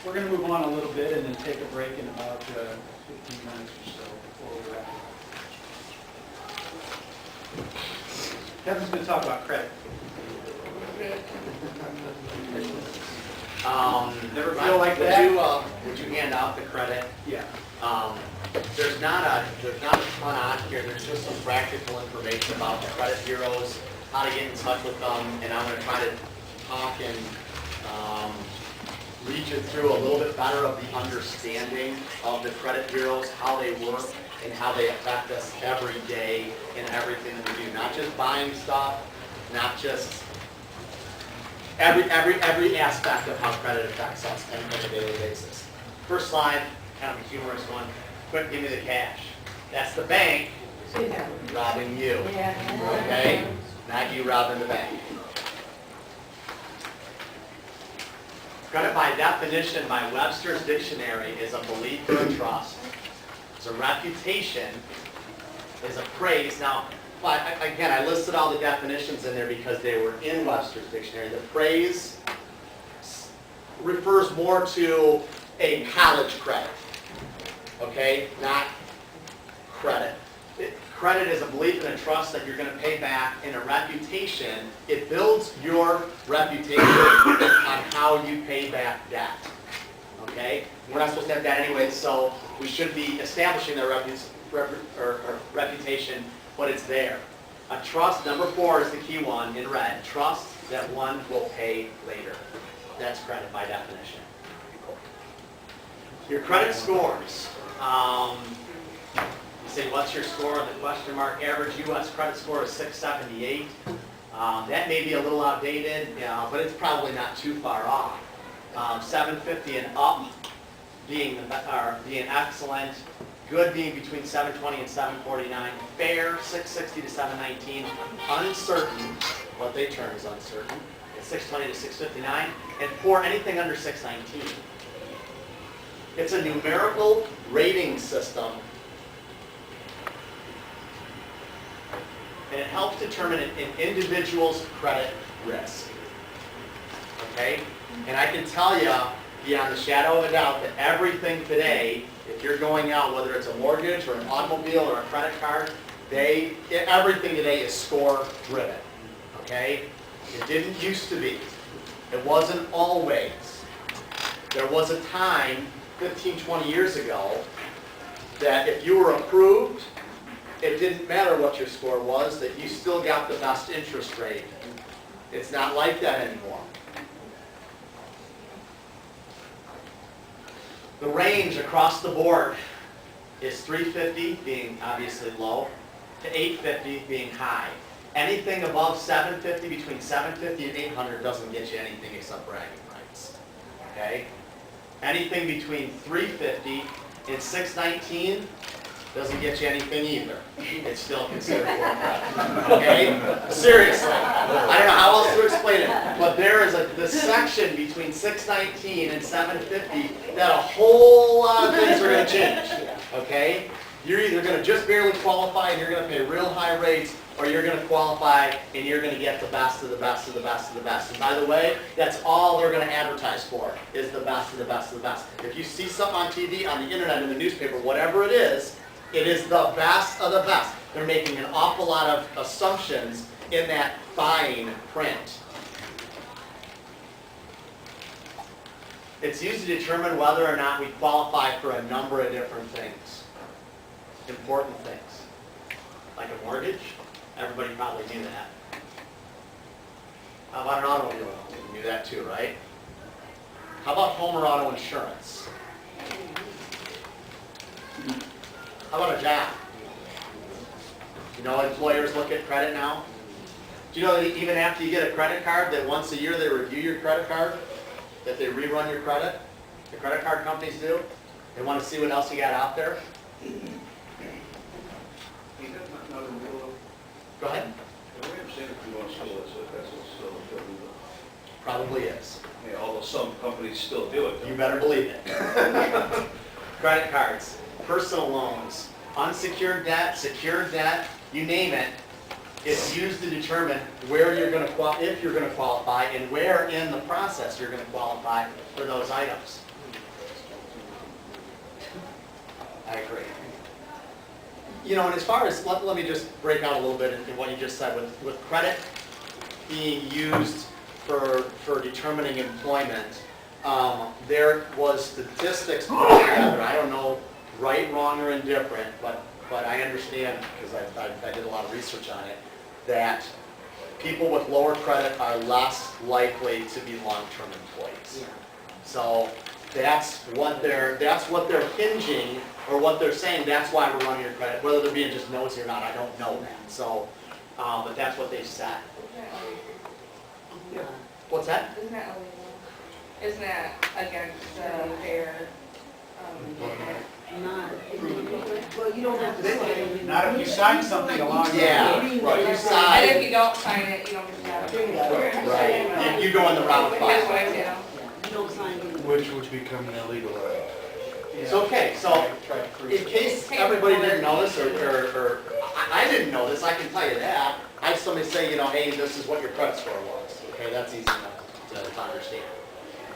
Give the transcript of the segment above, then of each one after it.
We're going to move on a little bit and then take a break in about 15 minutes or so before we wrap up. Kevin's going to talk about credit. Never feel like that? Would you hand out the credit? Yeah. There's not a ton on here. There's just some practical information about the credit bureaus, how to get in touch with them, and I'm going to try to talk and lead you through a little bit better of the understanding of the credit bureaus, how they work, and how they affect us every day in everything that we do. Not just buying stuff, not just every aspect of how credit affects us on a daily basis. First slide, kind of a humorous one. Quick, give me the cash. That's the bank robbing you. Okay? Not you robbing the bank. Credit by definition, by Webster's dictionary, is a belief or a trust. It's a reputation, is a praise. Now, again, I listed all the definitions in there because they were in Webster's dictionary. The praise refers more to a college credit, okay, not credit. Credit is a belief and a trust that you're going to pay back, and a reputation, it builds your reputation on how you pay back debt, okay? We're not supposed to have that anyway, so we should be establishing their reputation, but it's there. A trust, number 4 is the key one in red. Trust that one will pay later. That's credit by definition. Your credit scores. You say, what's your score? The question mark. Average U.S. credit score is 678. That may be a little outdated, but it's probably not too far off. 750 and up being excellent. Good being between 720 and 749. Fair, 660 to 719. Uncertain, what they term is uncertain, is 620 to 659. And poor, anything under 619. It's a numerical rating system, and it helps determine an individual's credit risk. Okay? And I can tell you, beyond the shadow of a doubt, that everything today, if you're going out, whether it's a mortgage or an automobile or a credit card, everything today is score driven. Okay? It didn't used to be. It wasn't always. There was a time 15, 20 years ago that if you were approved, it didn't matter what your score was, that you still got the best interest rate. It's not like that anymore. The range across the board is 350 being obviously low to 850 being high. Anything above 750, between 750 and 800 doesn't get you anything except bragging rights. Okay? Anything between 350 and 619 doesn't get you anything either. It's still considered poor credit. Okay? Seriously. I don't know how else to explain it, but there is the section between 619 and 750 that a whole lot of things are going to change. Okay? You're either going to just barely qualify and you're going to pay real high rates, or you're going to qualify and you're going to get the best of the best of the best of the best. And by the way, that's all they're going to advertise for, is the best of the best of the best. If you see something on TV, on the internet, in the newspaper, whatever it is the best of the best. They're making an awful lot of assumptions in that fine print. It's used to determine whether or not we qualify for a number of different things. Important things. Like a mortgage. Everybody probably knew that. How about an automobile? You knew that too, right? How about home or auto insurance? How about a job? You know, employers look at credit now. Do you know that even after you get a credit card, that once a year they review your credit card? That they rerun your credit? The credit card companies do? They want to see what else you got out there? Go ahead. Probably is. Yeah, although some companies still do it. You better believe it. Credit cards, personal loans, unsecured debt, secured debt, you name it. It's used to determine where you're going to if you're going to qualify, and where in the process you're going to qualify for those items. I agree. You know, and as far as, let me just break out a little bit in what you just said, with credit being used for determining employment, there was statistics put together, I don't know right, wrong, or indifferent, but I understand, because I did a lot of research on it, that people with lower credit are less likely to be long-term employees. So that's what they're hinging, or what they're saying, that's why we're running your credit. Whether they're being just nosy or not, I don't know that. So, but that's what they've said. What's that? Isn't that illegal? Isn't that against the fair? Well, you don't have to sign. Not if you sign something along. Yeah, right, you And if sign, you don't sign it, you don't get that. right, you go in the round That's what five. I do. You don't sign it. Which would become illegal. It's okay, so in case everybody didn't know this, or I didn't know this, I can tell you that. I had somebody say, you know, hey, this is what your credit score was. Okay, that's easy enough to understand.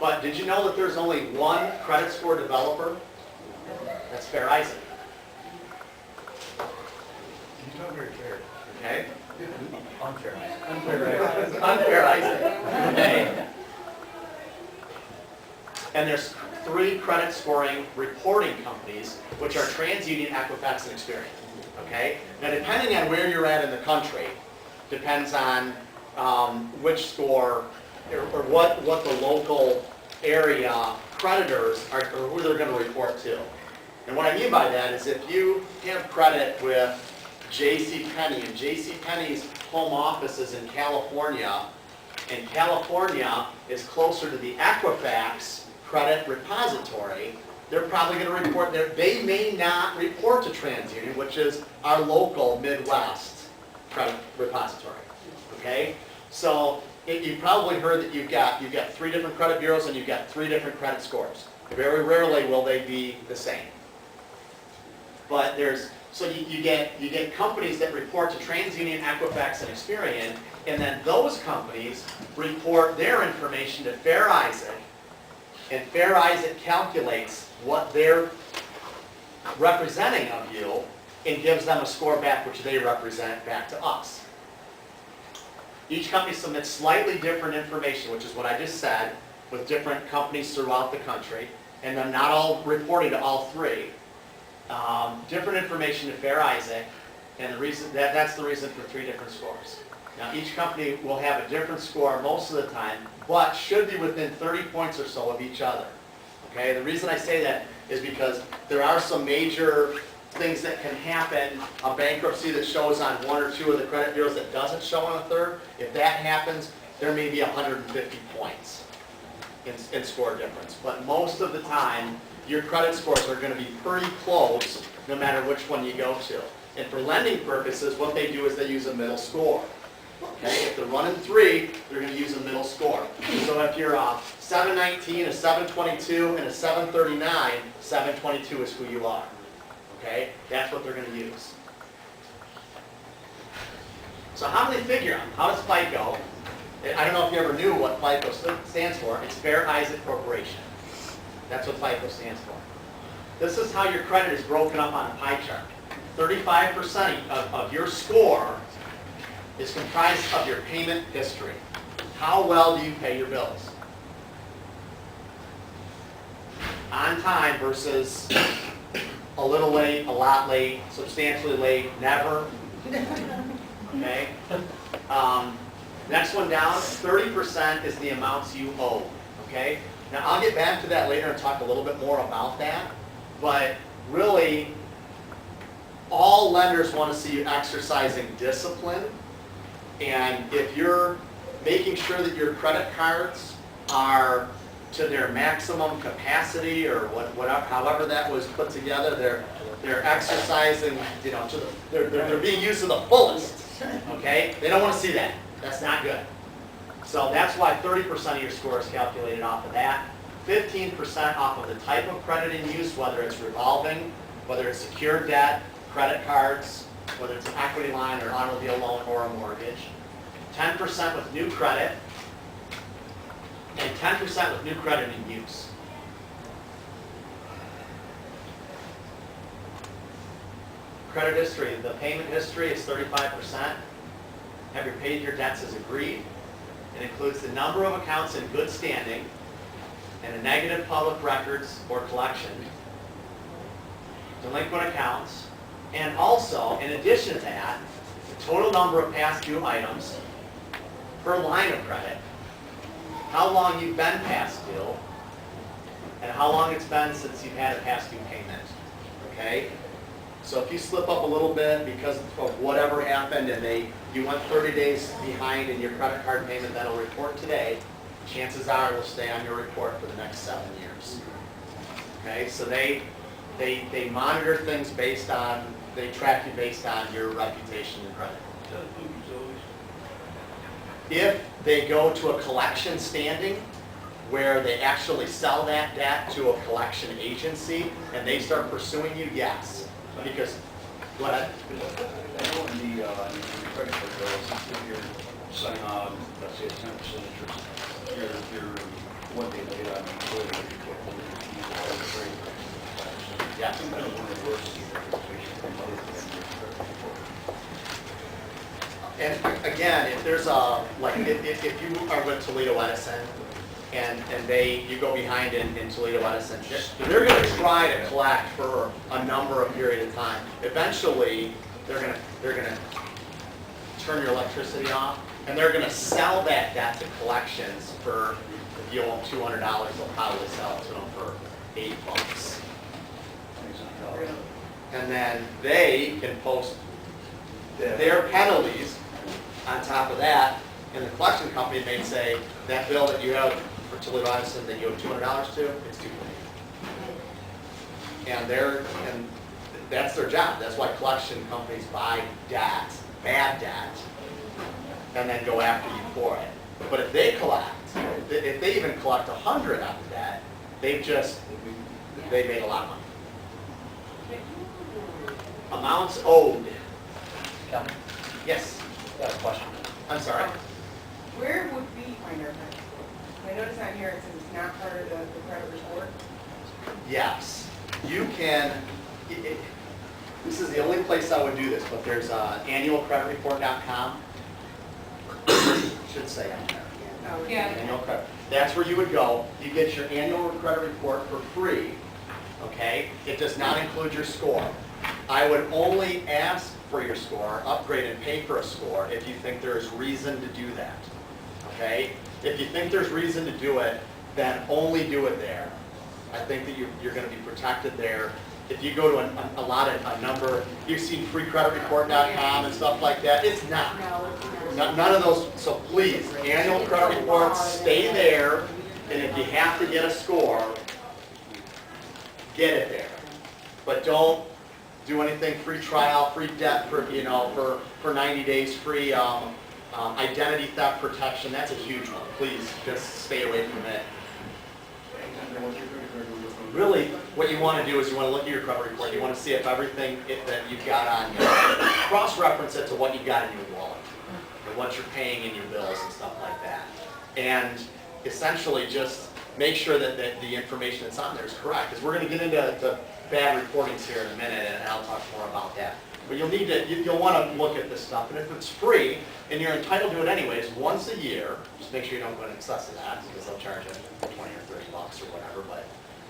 But did you know that there's only one credit score developer? That's Fair Isaac. You don't very fair. Okay? Unfair. Unfair Isaac. Okay? And there's 3 credit scoring reporting companies, which are TransUnion, Equifax, and Experian. Okay? Now, depending on where you're at in the country, depends on which score or what the local area creditors are, or who they're going to report to. And what I mean by that is if you have credit with JCPenney, and JCPenney's home office is in California, and California is closer to the Equifax credit repository, they're probably going to report there. They may not report to TransUnion, which is our local Midwest credit repository. Okay? So you've probably heard that you've got 3 different credit bureaus and you've got 3 different credit scores. Very rarely will they be the same. But you get companies that report to TransUnion, Equifax, and Experian, and then those companies report their information to Fair Isaac, and Fair Isaac calculates what they're representing of you and gives them a score back, which they represent back to us. Each company submits slightly different information, which is what I just said, with different companies throughout the country, and then not all reporting to all 3. Different information to Fair Isaac, and that's the reason for 3 different scores. Now, each company will have a different score most of the time, but should be within 30 points or so of each other. Okay, the reason I say that is because there are some major things that can happen, a bankruptcy that shows on 1 or 2 of the credit bureaus that doesn't show on a third. If that happens, there may be 150 points in score difference. But most of the time, your credit scores are going to be pretty close no matter which one you go to. And for lending purposes, what they do is they use a middle score. Okay, if they're running 3, they're going to use a middle score. So if you're a 719, a 722, and a 739, 722 is who you are. Okay, that's what they're going to use. So how do they figure out? How does FICO? I don't know if you ever knew what FICO stands for. It's Fair Isaac Corporation. That's what FICO stands for. This is how your credit is broken up on a pie chart. 35% of your score is comprised of your payment history. How well do you pay your bills? On time versus a little late, a lot late, substantially late, never. Okay? Next one down, 30% is the amounts you owe. Okay? Now I'll get back to that later and talk a little bit more about that. But really, all lenders want to see you exercising discipline. And if you're making sure that your credit cards are to their maximum capacity or whatever, however that was put together, they're exercising, you know, they're being used to the fullest. Okay? They don't want to see that. That's not good. So that's why 30% of your score is calculated off of that. 15% off of the type of credit in use, whether it's revolving, whether it's secured debt, credit cards, whether it's an equity line or an automobile loan or a mortgage. 10% with new credit, and 10% with new credit in use. Credit history, the payment history is 35%. Have you paid your debts as agreed? It includes the number of accounts in good standing and a negative public records or collection, delinquent accounts, and also, in addition to that, the total number of past due items per line of credit, how long you've been past due, and how long it's been since you've had a past due payment, okay? So if you slip up a little bit because of whatever happened and you went 30 days behind in your credit card payment that'll report today, chances are it'll stay on your report for the next 7 years. Okay, so they monitor things based on, they track you based on your reputation and credit. If they go to a collection standing where they actually sell that debt to a collection agency and they start pursuing you, yes. Because, go ahead. I know in the credit card bills, if you're signing on, let's say a 10% interest, you're what they laid on the employee, you get one of the fees, all the trade. Yes. I don't want to worse the reputation from other than your credit report. And again, if there's a, like, if you are with Toledo Edison and you go behind in Toledo Edison, they're going to try to collect for a number of period of time. Eventually, they're going to turn your electricity off, and they're going to sell that debt to collections for, if you owe them $200, they'll probably sell it to them for $8. And then they can post their penalties on top of that, and the collection company may say, that bill that you have for Toledo Edison that you owe $200 to, it's $220. And that's their job. That's why collection companies buy debt, bad debt, and then go after you for it. But if they collect, if they even collect 100 out of debt, they made a lot of money. Amounts owed. Kevin, Yes, I have a question. I'm sorry. Where would we find our credit score? I notice on here it says it's not part of the credit report. Yes, you can, this is the only place I would do this, but there's annualcreditreport.com. Should say on there. Yeah. Annual credit. That's where you would go. You get your annual credit report for free, okay? It does not include your score. I would only ask for your score, upgrade and pay for a score if you think there is reason to do that, okay? If you think there's reason to do it, then only do it there. I think that you're going to be protected there. If you go to a number, you've seen freecreditreport.com and stuff like that, it's not. No, it's not. None of those, so please, annual credit reports, stay there, and if you have to get a score, get it there. But don't do anything free trial, free debt for 90 days, free identity theft protection, that's a huge one. Please, just stay away from it. Really, what you want to do is you want to look at your credit report, you want to see if everything that you've got on your, cross-reference it to what you've got in your wallet, and what you're paying in your bills and stuff like that. And essentially just make sure that the information that's on there is correct, because we're going to get into bad reportings here in a minute, and I'll talk more about that. But you'll want to look at this stuff, and if it's free, and you're entitled to it anyways, once a year, just make sure you don't go in excess of that, because they'll charge you $20 or $30 or whatever, but